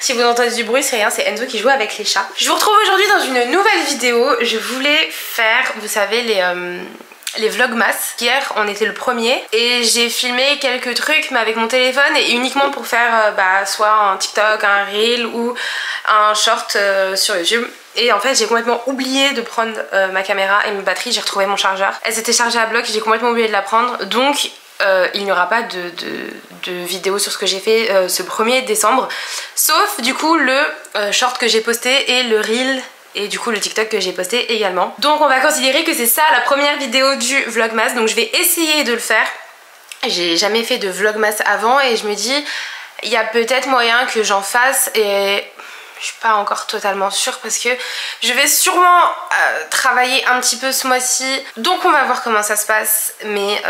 Si vous entendez du bruit, c'est rien, c'est Enzo qui joue avec les chats. Je vous retrouve aujourd'hui dans une nouvelle vidéo. Je voulais faire, vous savez, les vlogmas. Hier on était le premier et j'ai filmé quelques trucs mais avec mon téléphone et uniquement pour faire soit un TikTok, un reel ou un short sur YouTube. Et en fait j'ai complètement oublié de prendre ma caméra et ma batterie. J'ai retrouvé mon chargeur. Elle s'était chargée à bloc, j'ai complètement oublié de la prendre. Donc il n'y aura pas de vidéo sur ce que j'ai fait ce 1er décembre. Sauf du coup le short que j'ai posté et le reel. Et du coup le TikTok que j'ai posté également. Donc on va considérer que c'est ça la première vidéo du vlogmas. Donc je vais essayer de le faire. J'ai jamais fait de vlogmas avant et je me dis il y a peut-être moyen que j'en fasse et je suis pas encore totalement sûre parce que je vais sûrement travailler un petit peu ce mois-ci. Donc on va voir comment ça se passe. Mais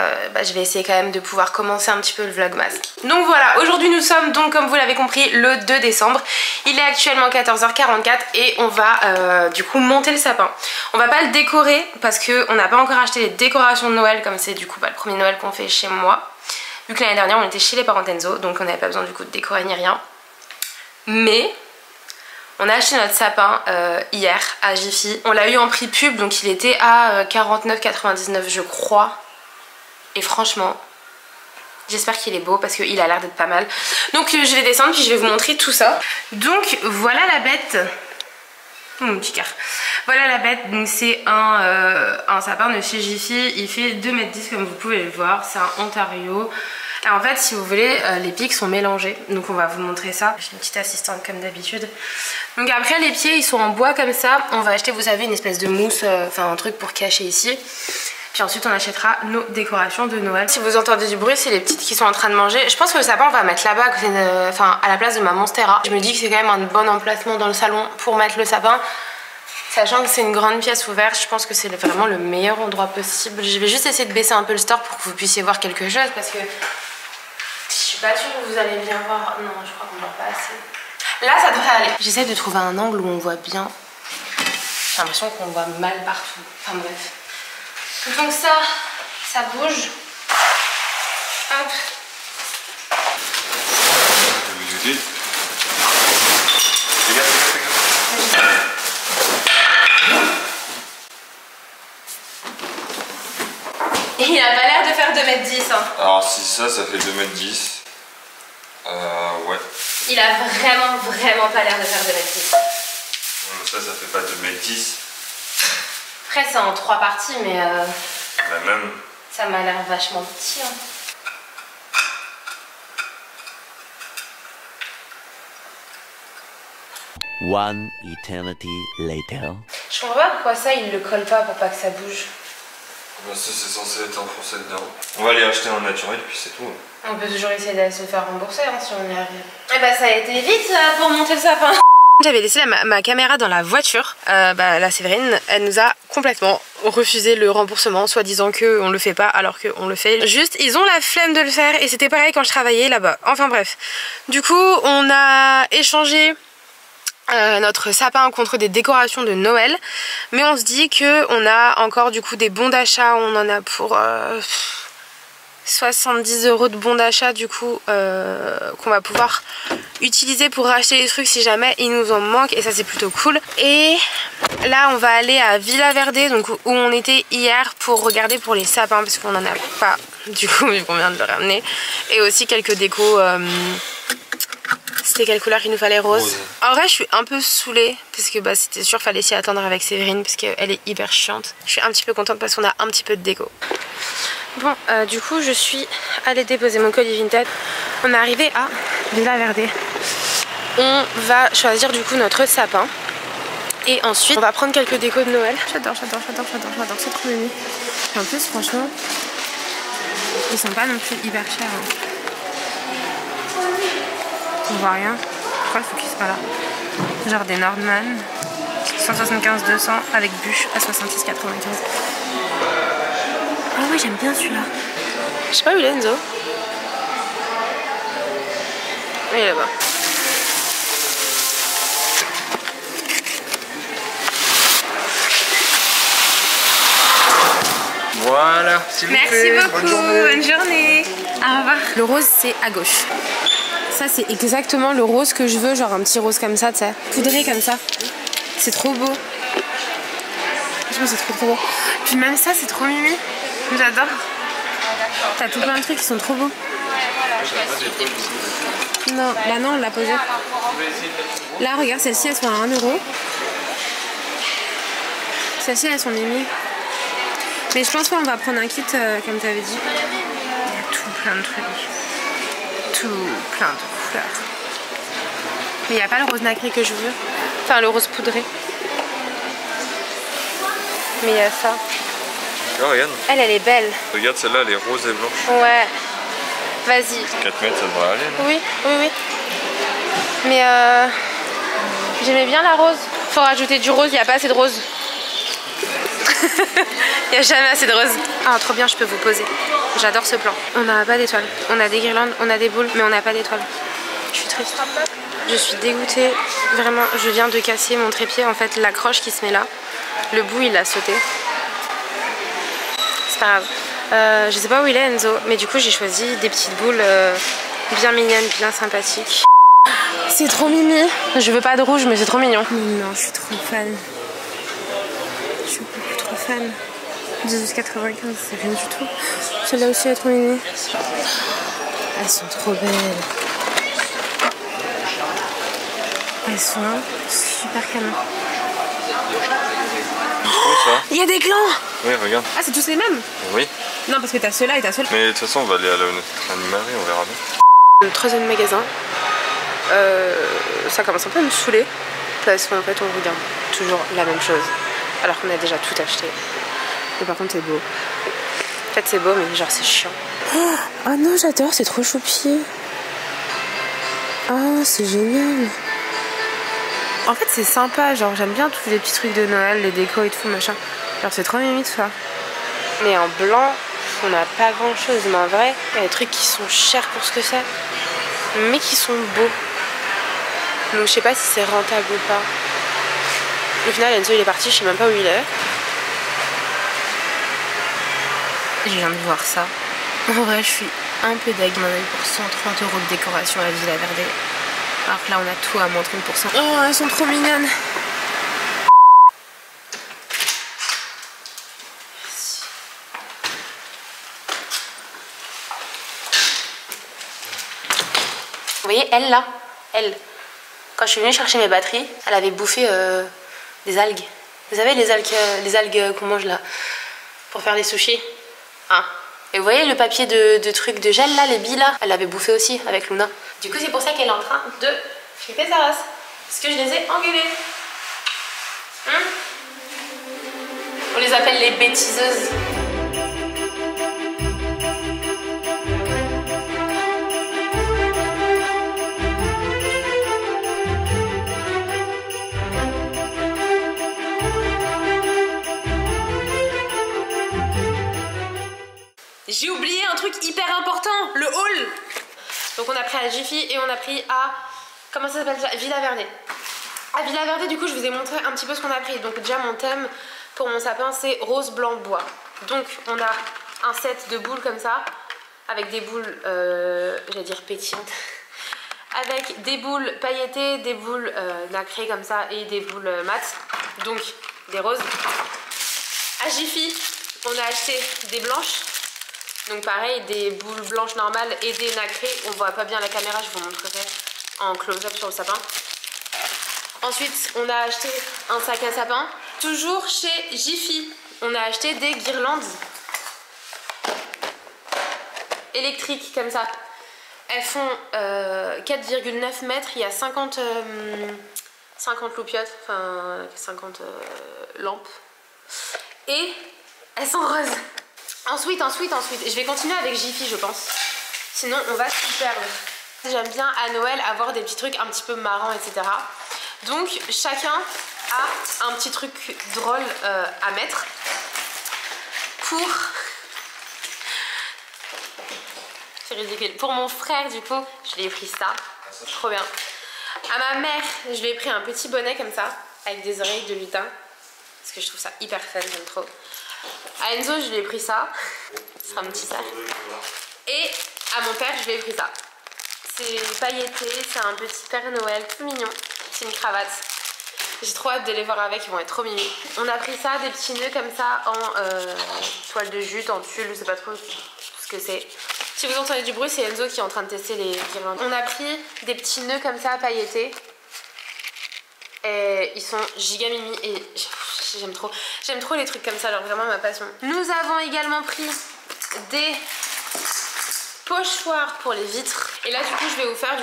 je vais essayer quand même de pouvoir commencer un petit peu le vlogmas. Donc voilà, aujourd'hui nous sommes donc comme vous l'avez compris le 2 décembre. Il est actuellement 14h44 et on va du coup monter le sapin. On va pas le décorer parce qu'on n'a pas encore acheté les décorations de Noël comme c'est du coup le premier Noël qu'on fait chez moi. Vu que l'année dernière on était chez les parents d'Enzo donc on n'avait pas besoin du coup de décorer ni rien. Mais on a acheté notre sapin hier à Jiffy. On l'a eu en prix pub donc il était à 49,99 je crois. Et franchement j'espère qu'il est beau parce qu'il a l'air d'être pas mal. Donc je vais descendre puis je vais vous montrer tout ça. Donc voilà la bête. Oh, mon petit cœur. Voilà la bête, donc c'est un sapin de chez Jiffy. Il fait 2,10 m comme vous pouvez le voir. C'est un Ontario. Alors en fait si vous voulez les pics sont mélangés. Donc on va vous montrer ça. J'ai une petite assistante comme d'habitude. Donc après les pieds ils sont en bois comme ça. On va acheter vous savez une espèce de mousse, enfin un truc pour cacher ici. Puis ensuite on achètera nos décorations de Noël. Si vous entendez du bruit c'est les petites qui sont en train de manger. Je pense que le sapin on va mettre là-bas à la place de ma Monstera. Je me dis que c'est quand même un bon emplacement dans le salon pour mettre le sapin. Sachant que c'est une grande pièce ouverte, je pense que c'est vraiment le meilleur endroit possible. Je vais juste essayer de baisser un peu le store pour que vous puissiez voir quelque chose parce que je suis pas sûre que vous allez bien voir. Non, je crois qu'on voit pas assez. Là ça devrait aller. J'essaie de trouver un angle où on voit bien. J'ai l'impression qu'on voit mal partout. Enfin bref. Donc ça bouge. Hop. Et il a pas l'air de faire 2,10 m hein. Alors si ça fait 2,10 m. Ouais. Il a vraiment pas l'air de faire 2,10 m. Ça fait pas 2,10 m. Après c'est en 3 parties mais même. Ça m'a l'air vachement petit hein. One eternity later. Je comprends pas pourquoi ça il le colle pas pour pas que ça bouge. C'est censé être enfoncé dedans. On va aller acheter un naturel puis c'est tout. On peut toujours essayer d'aller se faire rembourser hein, si on y arrive. Et bah ça a été vite pour monter le sapin. J'avais laissé ma caméra dans la voiture. La Séverine, elle nous a complètement refusé le remboursement, soit disant qu'on le fait pas alors qu'on le fait. Juste, ils ont la flemme de le faire et c'était pareil quand je travaillais là-bas. Enfin bref. Du coup, on a échangé notre sapin contre des décorations de Noël. Mais on se dit qu'on a encore du coup des bons d'achat. On en a pour 70 € de bons d'achat du coup qu'on va pouvoir utiliser pour racheter les trucs si jamais il nous en manque et ça c'est plutôt cool. Et là on va aller à Villa Verde donc où on était hier pour regarder pour les sapins parce qu'on n'en a pas du coup vu qu'on vient de le ramener. Et aussi quelques décos. C'était quelle couleur il nous fallait? Rose. En vrai je suis un peu saoulée parce que c'était sûr fallait s'y attendre avec Séverine parce qu'elle est hyper chiante. Je suis un petit peu contente parce qu'on a un petit peu de déco. Bon du coup je suis allée déposer mon colis Vinted. On est arrivé à Villa Verde. On va choisir du coup notre sapin. Et ensuite on va prendre quelques décos de Noël. J'adore, c'est trop mignon. Et en plus franchement ils sont pas non plus hyper chers hein. On voit rien. Pourquoi le focus pas là? Genre des Nordman 175-200 avec bûche à 66,95. Ah oui j'aime bien celui-là. Je sais pas où il est Enzo. Il est là-bas. Voilà, s'il vous plaît. Merci beaucoup, bonne journée. Au revoir. Le rose c'est à gauche. Ça c'est exactement le rose que je veux, genre un petit rose comme ça, tu sais, poudré comme ça. C'est trop beau. Franchement c'est trop beau. Puis même ça c'est trop mimi. J'adore. T'as tout plein de trucs qui sont trop beaux. Non, là non on l'a posé. Là regarde, celles-ci elles sont à 1 €. Celles-ci elles sont mimi. Mais je pense qu'on va prendre un kit comme tu avais dit. Il y a tout plein de trucs. Tout plein de fleurs. Mais il n'y a pas le rose nacré que je veux. Enfin le rose poudré. Mais il y a ça. Oh, regarde. Elle est belle. Regarde celle-là, elle est rose et blanche. Ouais. Vas-y. 4 mètres, ça devrait aller. Non? Oui, oui, oui. Mais j'aimais bien la rose. Faut rajouter du rose, il n'y a pas assez de rose. Il n'y a jamais assez de rose. Ah, trop bien, je peux vous poser. J'adore ce plan. On n'a pas d'étoiles. On a des guirlandes, on a des boules, mais on n'a pas d'étoiles. Je suis triste. Je suis dégoûtée. Vraiment, je viens de casser mon trépied. En fait, l'accroche qui se met là, le bout, il a sauté. C'est pas grave. Je sais pas où il est, Enzo. Mais du coup, j'ai choisi des petites boules bien mignonnes, bien sympathiques. C'est trop mimi. Je veux pas de rouge, mais c'est trop mignon. Non, je suis trop fan. Je suis beaucoup trop fan. 18,95, c'est rien du tout. Celle-là aussi elle est trop mimi. Elles sont trop belles. Elles sont super canon. Il y a des clans. Oui, regarde. Ah, c'est tous les mêmes? Oui. Non, parce que t'as ceux-là et t'as ceux-là. Mais de toute façon, on va aller à notre animalerie, on verra bien. Le troisième magasin, ça commence un peu à me saouler. Parce qu'en fait, on regarde toujours la même chose. Alors qu'on a déjà tout acheté. Mais par contre, c'est beau. En fait, c'est beau, mais genre, c'est chiant. Oh non, j'adore, c'est trop choupi. Oh, c'est génial. En fait, c'est sympa. Genre, j'aime bien tous les petits trucs de Noël, les décos et tout, machin. Genre, c'est trop mimi tout ça. Mais en blanc, on n'a pas grand chose. Mais en vrai, il y a des trucs qui sont chers pour ce que c'est. Mais qui sont beaux. Donc, je sais pas si c'est rentable ou pas. Au final, Enzo il est parti, je sais même pas où il est. Je viens de voir ça. En vrai, je suis un peu deg. On a eu pour 130 € de décoration à Villa Verde. Alors que là, on a tout à moins 30%. Oh, elles sont trop mignonnes. Vous voyez, elle là, elle. Quand je suis venue chercher mes batteries, elle avait bouffé des algues. Vous savez, les algues qu'on mange là, pour faire les sushis. Hein. Et vous voyez le papier de trucs de gel là, les billes là, elle l'avait bouffé aussi avec Luna. Du coup, c'est pour ça qu'elle est en train de flipper sa race. Parce que je les ai engueulées. Hein? On les appelle les bêtiseuses. J'ai oublié un truc hyper important, le haul. Donc on a pris à Jiffy et on a pris à... Comment ça s'appelle ça? Villa Verde. À Villa Verde, du coup, je vous ai montré un petit peu ce qu'on a pris. Donc déjà, mon thème pour mon sapin, c'est rose, blanc, bois. Donc on a un set de boules comme ça, avec des boules, j'allais dire pétillantes, avec des boules pailletées, des boules nacrées comme ça et des boules mates. Donc des roses. À Jiffy, on a acheté des blanches. Donc pareil, des boules blanches normales et des nacrées. On voit pas bien la caméra, je vous montrerai en close-up sur le sapin. Ensuite, on a acheté un sac à sapin. Toujours chez Jiffy, on a acheté des guirlandes électriques comme ça. Elles font 4,9 mètres. Il y a 50 loupiottes, enfin 50 lampes. Et elles sont roses. Ensuite, je vais continuer avec Jiffy, je pense. Sinon, on va se perdre. J'aime bien à Noël avoir des petits trucs un petit peu marrants, etc. Donc, chacun a un petit truc drôle à mettre pour... C'est ridicule. Pour mon frère, du coup, je lui ai pris ça. Trop bien. À ma mère, je lui ai pris un petit bonnet comme ça, avec des oreilles de lutin. Parce que je trouve ça hyper fun, j'aime trop. À Enzo, je lui ai pris ça. Ce sera un petit sac. Et à mon père, je lui ai pris ça. C'est pailleté, c'est un petit Père Noël tout mignon. C'est une cravate. J'ai trop hâte de les voir avec, ils vont être trop mignons. On a pris ça, des petits nœuds comme ça en toile de jute, en tulle, je sais pas trop ce que c'est. Si vous entendez du bruit, c'est Enzo qui est en train de tester les guirlandes. On a pris des petits nœuds comme ça pailletés. Et ils sont giga mimi et j'aime trop. J'aime trop les trucs comme ça, genre vraiment ma passion. Nous avons également pris des pochoirs pour les vitres. Et là du coup je vais vous faire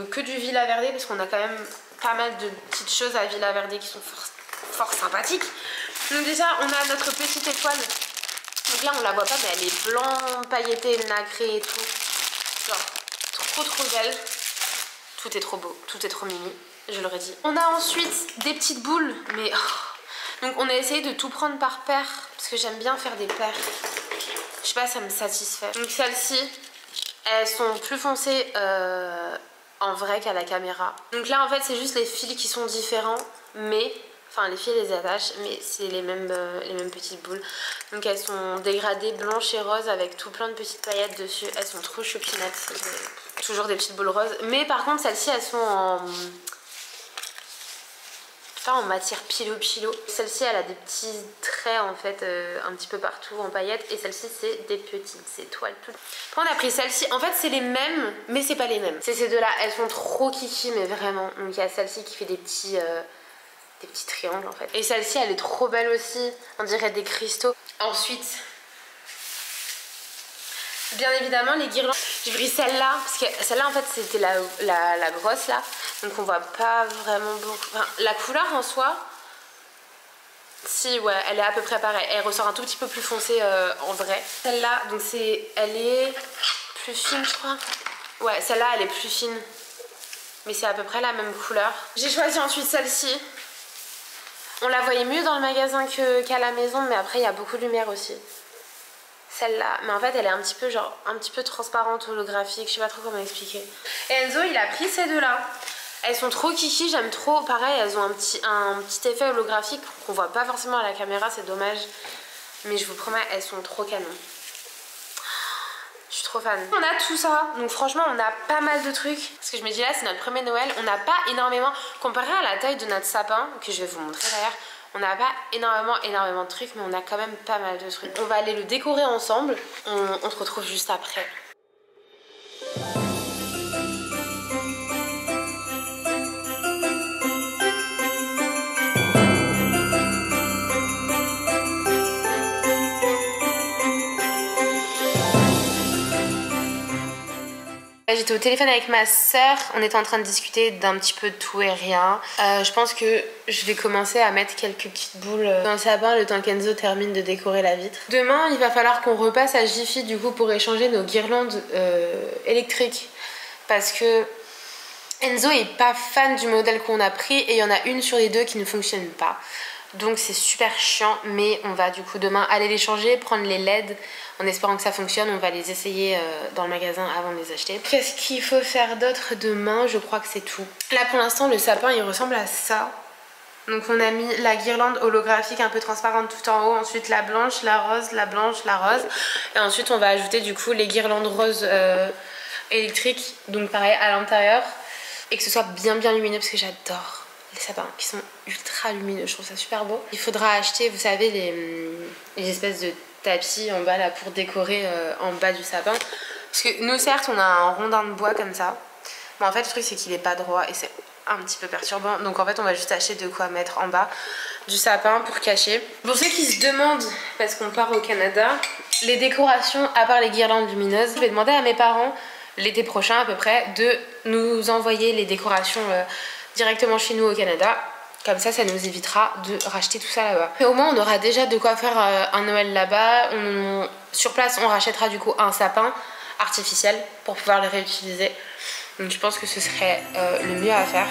que du Villa Verde parce qu'on a quand même pas mal de petites choses à Villa Verde qui sont fort sympathiques. Donc déjà on a notre petite étoile. Donc là on la voit pas mais elle est blanc, pailletée, nacrée et tout. Genre trop belle. Tout est trop beau, tout est trop mimi, je l'aurais dit. On a ensuite des petites boules mais... Donc on a essayé de tout prendre par paire parce que j'aime bien faire des paires. Je sais pas, ça me satisfait. Donc celles-ci, elles sont plus foncées en vrai qu'à la caméra. Donc là en fait c'est juste les fils qui sont différents, mais... Enfin les fils les attachent, mais c'est les mêmes petites boules. Donc elles sont dégradées blanches et roses avec tout plein de petites paillettes dessus. Elles sont trop choupinettes. Toujours des petites boules roses. Mais par contre celles-ci elles sont en... Pas en matière pilo. Celle-ci elle a des petits traits en fait un petit peu partout en paillettes. Et celle-ci c'est des petites étoiles. Après on a pris celle-ci. En fait c'est les mêmes mais c'est pas les mêmes. C'est ces deux là. Elles sont trop kiki mais vraiment. Donc il y a celle-ci qui fait des petits triangles en fait. Et celle-ci elle est trop belle aussi. On dirait des cristaux. Ensuite... Bien évidemment les guirlandes, j'ai pris celle-là parce que celle-là en fait c'était la grosse là, donc on voit pas vraiment beaucoup, enfin, la couleur en soi, si ouais elle est à peu près pareille, elle ressort un tout petit peu plus foncée en vrai. Celle-là donc elle est plus fine je crois, ouais celle-là elle est plus fine, mais c'est à peu près la même couleur. J'ai choisi ensuite celle-ci, on la voyait mieux dans le magasin qu'à la maison mais après il y a beaucoup de lumière aussi. Celle-là, mais en fait elle est un petit peu transparente, holographique, je sais pas trop comment expliquer. Et Enzo il a pris ces deux là. Elles sont trop kiki, j'aime trop. Pareil, elles ont un petit effet holographique qu'on voit pas forcément à la caméra, c'est dommage. Mais je vous promets, elles sont trop canon. Je suis trop fan. On a tout ça, donc franchement on a pas mal de trucs. Parce que je me dis là c'est notre premier Noël, on n'a pas énormément, comparé à la taille de notre sapin, que je vais vous montrer d'ailleurs. On n'a pas énormément de trucs, mais on a quand même pas mal de trucs. On va aller le décorer ensemble. On se retrouve juste après. J'étais au téléphone avec ma soeur, on était en train de discuter d'un petit peu de tout et rien. Je pense que je vais commencer à mettre quelques petites boules dans le sapin le temps qu'Enzo termine de décorer la vitre. Demain, il va falloir qu'on repasse à Jiffy du coup pour échanger nos guirlandes électriques. Parce que Enzo est pas fan du modèle qu'on a pris et il y en a une sur les deux qui ne fonctionne pas. Donc c'est super chiant, mais on va du coup demain aller les changer, prendre les LED en espérant que ça fonctionne. On va les essayer dans le magasin avant de les acheter. Qu'est-ce qu'il faut faire d'autre demain? Je crois que c'est tout. Là pour l'instant le sapin il ressemble à ça. Donc on a mis la guirlande holographique un peu transparente tout en haut, ensuite la blanche, la rose, la blanche, la rose. Et ensuite on va ajouter du coup les guirlandes roses électriques, donc pareil à l'intérieur. Et que ce soit bien lumineux parce que j'adore les sapins qui sont ultra lumineux, je trouve ça super beau. Il faudra acheter, vous savez, les espèces de tapis en bas là pour décorer en bas du sapin. Parce que nous certes on a un rondin de bois comme ça, mais en fait le truc c'est qu'il est pas droit et c'est un petit peu perturbant. Donc en fait on va juste acheter de quoi mettre en bas du sapin pour cacher. Pour ceux qui se demandent, parce qu'on part au Canada, les décorations à part les guirlandes lumineuses, je vais demander à mes parents l'été prochain à peu près de nous envoyer les décorations directement chez nous au Canada. Comme ça nous évitera de racheter tout ça là-bas. Mais au moins on aura déjà de quoi faire un Noël là-bas. Sur place on rachètera du coup un sapin artificiel pour pouvoir le réutiliser. Donc je pense que ce serait le mieux à faire.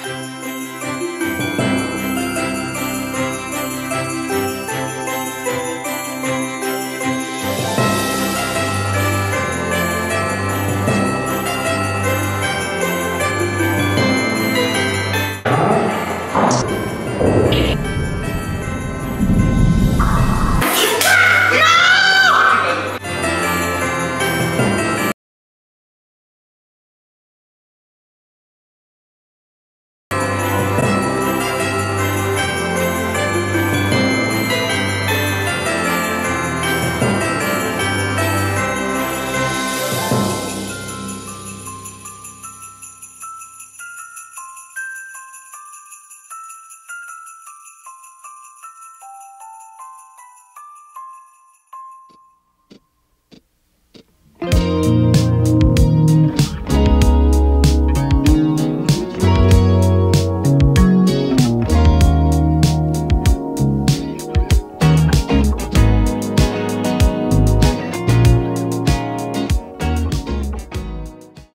Bye.